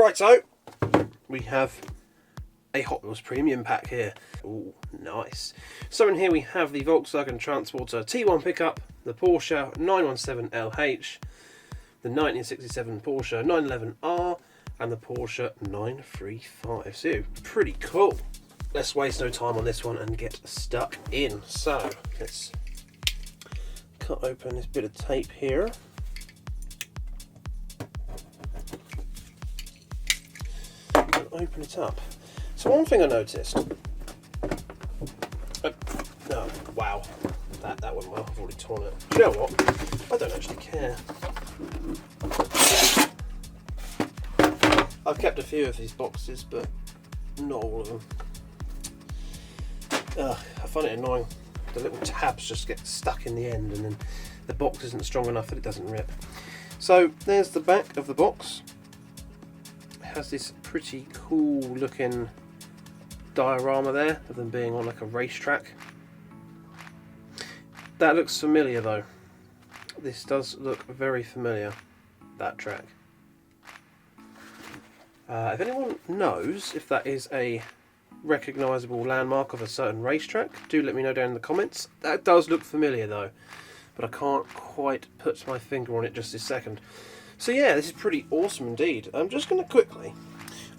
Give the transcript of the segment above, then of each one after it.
Righto, we have a Hot Wheels premium pack here. Ooh, nice. So in here we have the Volkswagen Transporter T1 pickup, the Porsche 917LH, the 1967 Porsche 911R, and the Porsche 935. So, pretty cool. Let's waste no time on this one and get stuck in. So, let's cut open this bit of tape here. And open it up. So one thing I noticed. Oh, wow. That went well. I've already torn it. Do you know what? I don't actually care. I've kept a few of these boxes, but not all of them. I find it annoying. The little tabs just get stuck in the end, and then the box isn't strong enough that it doesn't rip. So there's the back of the box. It has this pretty cool looking diorama there of them being on like a racetrack. That looks familiar though. This does look very familiar, that track. If anyone knows if that is a recognisable landmark of a certain racetrack, do let me know down in the comments. That does look familiar though, but I can't quite put my finger on it just this second. So yeah, this is pretty awesome indeed. I'm just going to quickly,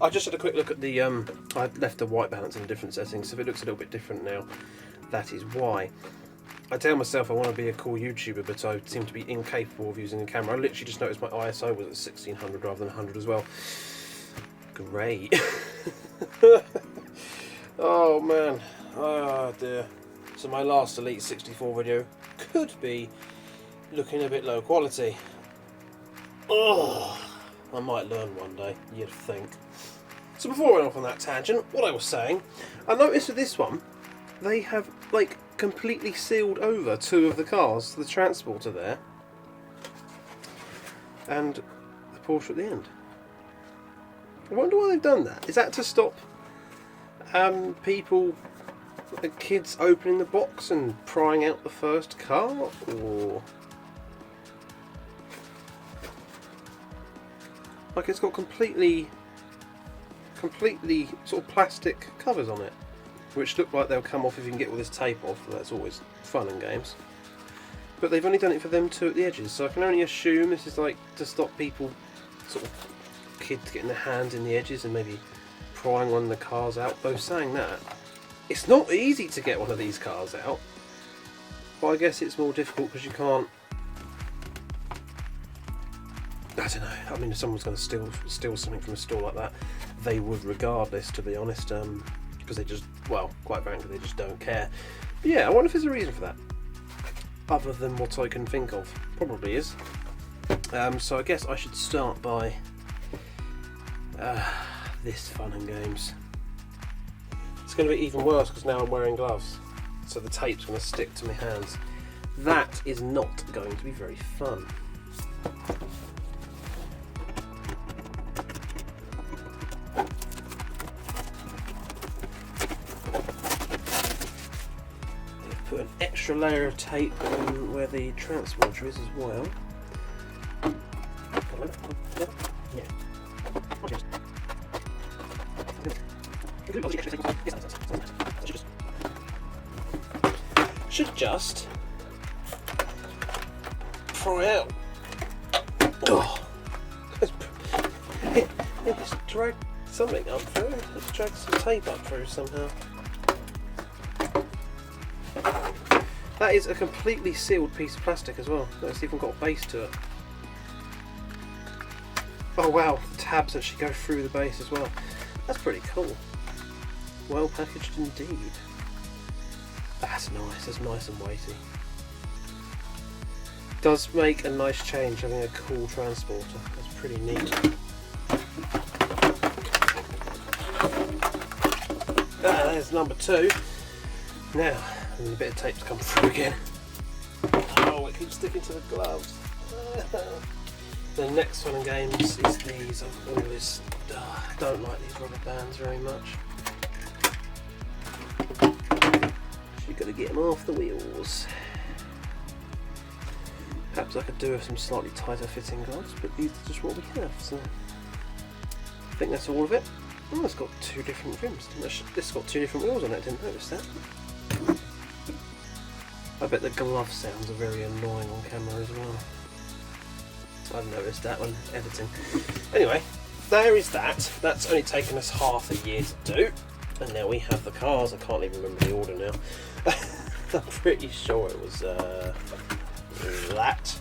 I just had a quick look at the, I left the white balance in different settings, so if it looks a little bit different now, that is why. I tell myself I want to be a cool YouTuber, but I seem to be incapable of using a camera. I literally just noticed my ISO was at 1600 rather than 100 as well. Great. Oh man, oh dear. So my last Elite 64 video could be looking a bit low quality. Oh, I might learn one day, you'd think. So before I went off on that tangent, what I was saying, I noticed with this one, they have like completely sealed over two of the cars, the Transporter there, and the Porsche at the end. I wonder why they've done that. Is that to stop people, the kids opening the box and prying out the first car, or like it's got completely sort of plastic covers on it, which look like they'll come off if you can get all this tape off. That's always fun and games. But they've only done it for them two at the edges, so I can only assume this is like to stop people, sort of kids getting their hands in the edges and maybe prying one of the cars out. Though saying that, it's not easy to get one of these cars out, but I guess it's more difficult because you can't, I don't know, I mean if someone's going to steal something from a store like that, they would regardless, to be honest, because they just, well, quite frankly, they just don't care. But yeah, I wonder if there's a reason for that, other than what I can think of. Probably is. So I guess I should start by this fun and games. It's going to be even worse because now I'm wearing gloves, so the tape's going to stick to my hands. That is not going to be very fun. They've put an extra layer of tape on where the Transporter is as well. Yeah. Should just pry out. Oh, let's drag something up through. Let's drag some tape up through somehow. That is a completely sealed piece of plastic as well. It's even got a base to it. Oh wow, the tabs actually go through the base as well. That's pretty cool. Well packaged indeed. That's nice, that's nice and weighty. Does make a nice change having a cool Transporter. That's pretty neat. There's number two. Now, there's a bit of tape to come through again. Oh, it keeps sticking to the gloves. The next fun and games is these. I've always don't like these rubber bands very much. You've got to get them off the wheels. Perhaps I could do with some slightly tighter fitting gloves, but these are just what we have, so think that's all of it. Oh, it's got two different rims. This has got two different wheels on it, I didn't notice that. I bet the glove sounds are very annoying on camera as well. I've noticed that when editing. Anyway, there is that. That's only taken us half a year to do. And now we have the cars. I can't even remember the order now. I'm pretty sure it was that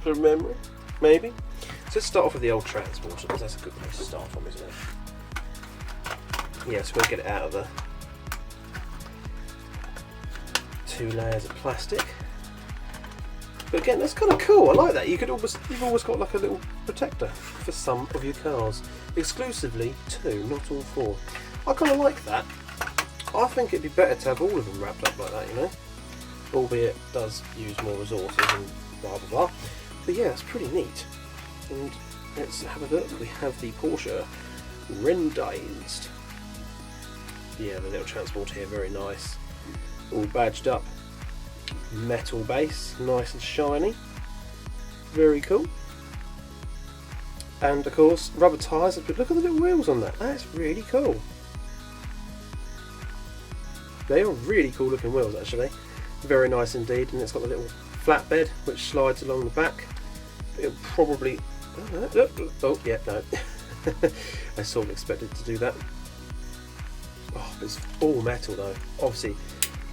from memory, maybe. So let's start off with the old transporter, because that's a good place to start from, isn't it? Yeah, so we'll get it out of the 2 layers of plastic. But again, that's kind of cool. I like that. You've always got like a little protector for some of your cars. Exclusively 2, not all 4. I kind of like that. I think it'd be better to have all of them wrapped up like that, you know. Albeit it does use more resources and blah blah blah. But yeah, it's pretty neat. And let's have a look. We have the Porsche Rendized. Yeah, the little transporter here, very nice. All badged up. Metal base, nice and shiny. Very cool. And of course, rubber tyres. But look at the little wheels on that. That's really cool. They are really cool looking wheels, actually. Very nice indeed. And it's got the little flatbed which slides along the back. It'll probably. Oh yeah, no. I sort of expected to do that. Oh, it's all metal though. Obviously,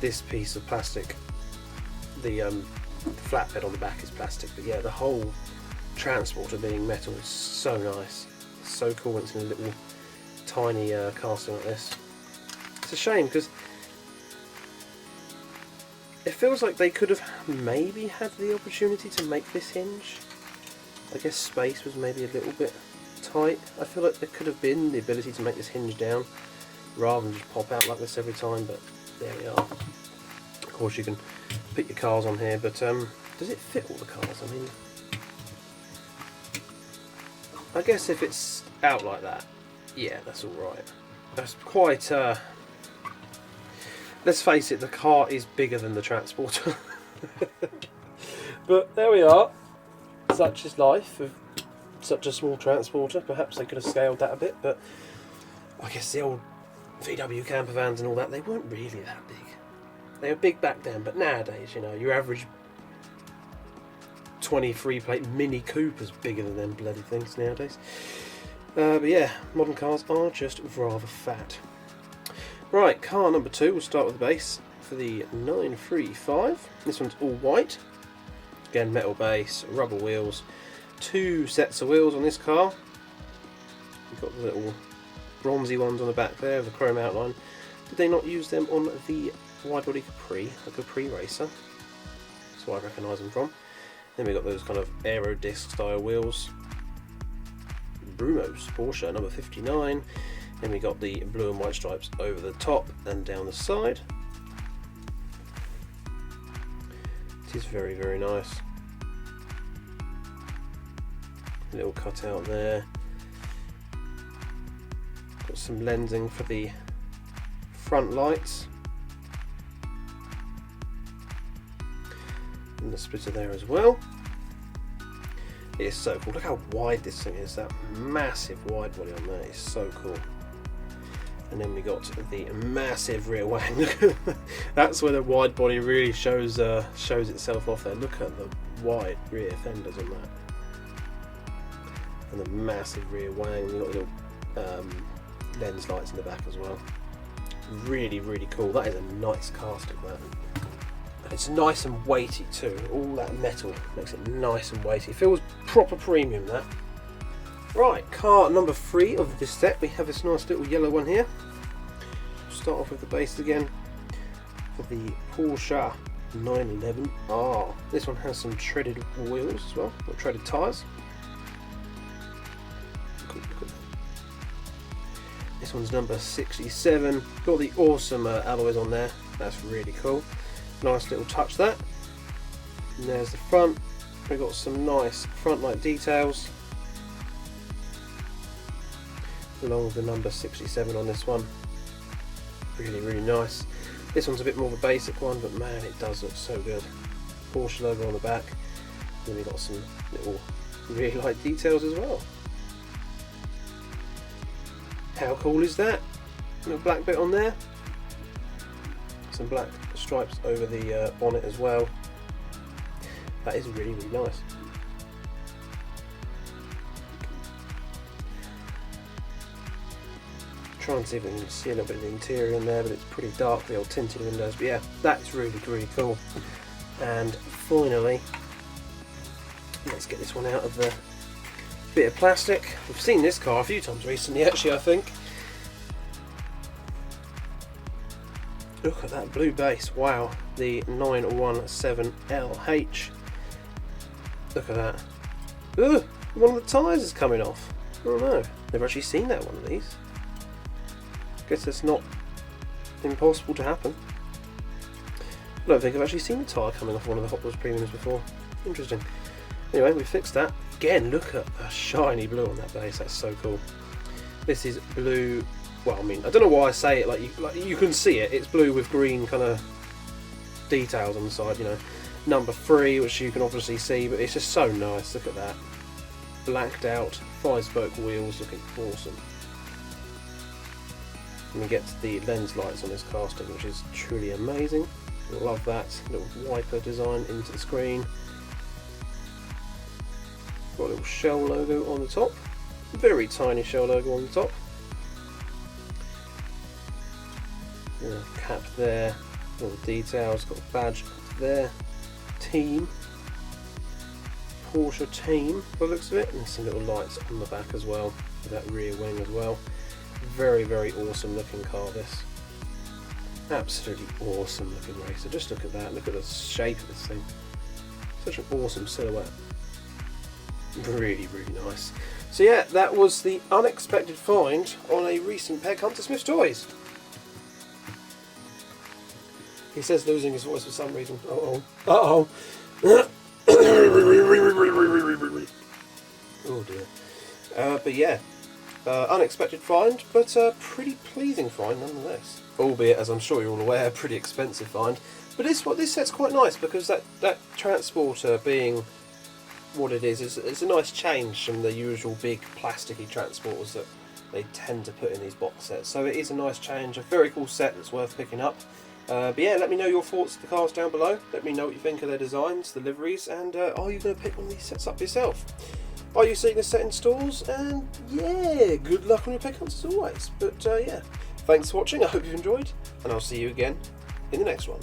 this piece of plastic, the flatbed on the back is plastic, but yeah, the whole transporter being metal is so nice, so cool when it's in a little tiny casting like this. It's a shame because it feels like they could have maybe had the opportunity to make this hinge. I guess space was maybe a little bit tight. I feel like there could have been the ability to make this hinge down rather than just pop out like this every time, but there we are. Of course you can put your cars on here, but does it fit all the cars? I mean, I guess if it's out like that, yeah, that's alright. That's quite, let's face it, the car is bigger than the transporter. But there we are. Such is life of such a small transporter. Perhaps they could have scaled that a bit, but I guess the old VW camper vans and all that, they weren't really that big. They were big back then, but nowadays, you know, your average 23 plate Mini Cooper's bigger than them bloody things nowadays. But yeah, modern cars are just rather fat. Right, car number 2, we'll start with the base for the 935. This one's all white. Again, metal base, rubber wheels, 2 sets of wheels on this car. You've got the little bronzy ones on the back there with the chrome outline. Did they not use them on the wide body Capri, a Capri racer? That's where I recognise them from. Then we've got those kind of aero disc style wheels. Brumos, Porsche number 59. Then we got the blue and white stripes over the top and down the side. It is very, very nice. A little cutout there. Got some lensing for the front lights. And the splitter there as well. It is so cool. Look how wide this thing is. That massive wide body on there is so cool. And then we got the massive rear wang. That's where the wide body really shows itself off there. Look at the wide rear fenders on that. And the massive rear wang. We've got little lens lights in the back as well. Really, really cool. That is a nice casting, that. And it's nice and weighty too. All that metal makes it nice and weighty. It feels proper premium, that. Right, car number 3 of this set. We have this nice little yellow one here. We'll start off with the base again for the Porsche 911R. This one has some treaded wheels as well, or treaded tyres. Cool. This one's number 67. Got the awesome alloys on there. That's really cool. Nice little touch, that. And there's the front. We've got some nice front light details, along with the number 67 on this one. Really, really nice. This one's a bit more of a basic one, but man, it does look so good. Porsche logo on the back. Then we've got some little rear light details as well. How cool is that? Little black bit on there. Some black stripes over the bonnet as well. That is really, really nice. Try and see if we can see a little bit of the interior in there, but it's pretty dark, the old tinted windows. But yeah, that's really, really cool. And finally, let's get this one out of the bit of plastic. We've seen this car a few times recently, actually, I think. Look at that blue base. Wow, the 917LH. Look at that. Ugh, one of the tyres is coming off. Oh no, never actually seen that one of these. Guess it's not impossible to happen. I don't think I've actually seen the tyre coming off one of the HotWheels Premiums before. Interesting. Anyway, we fixed that. Again, look at the shiny blue on that base. That's so cool. This is blue. Well, I mean, I don't know why I say it like you can see it. It's blue with green kind of details on the side. You know, number 3, which you can obviously see, but it's just so nice. Look at that. Blacked out 5-spoke wheels, looking awesome. And we get the lens lights on this casting, which is truly amazing. Love that little wiper design into the screen. Got a little Shell logo on the top, very tiny Shell logo on the top. Cap there, all the details. Got a badge there. Team, Porsche team, by the looks of it, and some little lights on the back as well, with that rear wing as well. Very, very awesome looking car, this. Absolutely awesome looking racer. Just look at that, look at the shape of this thing. Such an awesome silhouette. Really, really nice. So yeah, that was the unexpected find on a recent peg hunt to Smyths Toys. He says losing his voice for some reason. Uh-oh. Uh-oh. Oh dear. But yeah, unexpected find, but a pretty pleasing find nonetheless. Albeit, as I'm sure you're all aware, a pretty expensive find. But this set's quite nice because that transporter being what it is a nice change from the usual big plasticky transporters that they tend to put in these box sets. So it is a nice change, a very cool set that's worth picking up. But yeah, let me know your thoughts of the cars down below. Let me know what you think of their designs, the liveries, and are you going to pick one of these sets up yourself? Are you seeing this set in stores? And yeah, good luck on your pick hunts as always. But yeah, thanks for watching, I hope you've enjoyed, and I'll see you again in the next one.